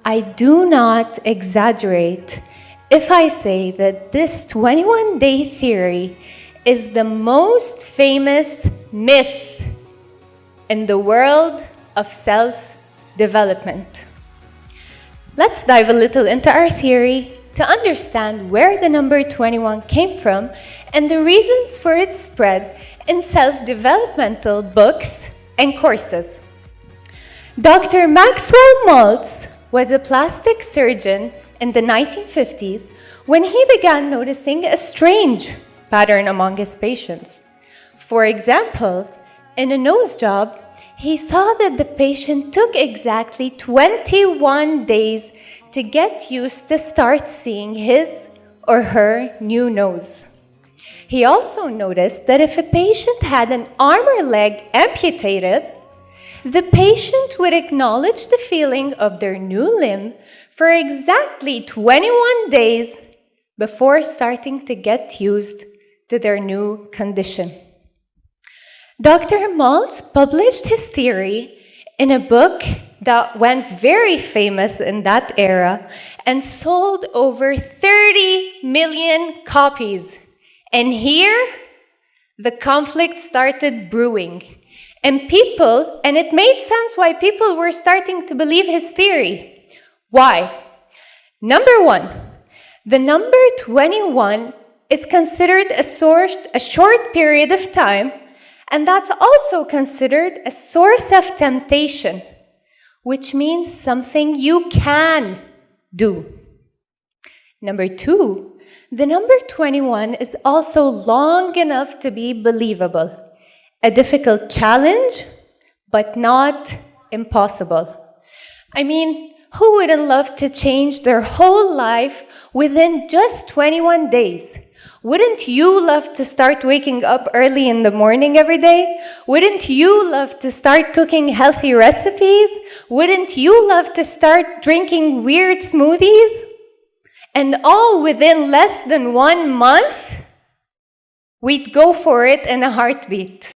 I do not exaggerate if I say that this 21-day theory is the most famous myth in the world of self-development. Let's dive a little into our theory to understand where the number 21 came from and the reasons for its spread in self-developmental books and courses. Dr. Maxwell Maltz was a plastic surgeon in the 1950s when he began noticing a strange pattern among his patients. For example, in a nose job, he saw that the patient took exactly 21 days to get used to start seeing his or her new nose. He also noticed that if a patient had an arm or leg amputated, the patient would acknowledge the feeling of their new limb for exactly 21 days before starting to get used to their new condition. Dr. Maltz published his theory in a book that went very famous in that era and sold over 30 million copies. And here, the conflict started brewing. And it made sense why people were starting to believe his theory. Why? Number one, the number 21 is considered a short period of time, and that's also considered a source of temptation, which means something you can do. Number two, the number 21 is also long enough to be believable. A difficult challenge, but not impossible. I mean, who wouldn't love to change their whole life within just 21 days? Wouldn't you love to start waking up early in the morning every day? Wouldn't you love to start cooking healthy recipes? Wouldn't you love to start drinking weird smoothies? And all within less than 1 month? We'd go for it in a heartbeat.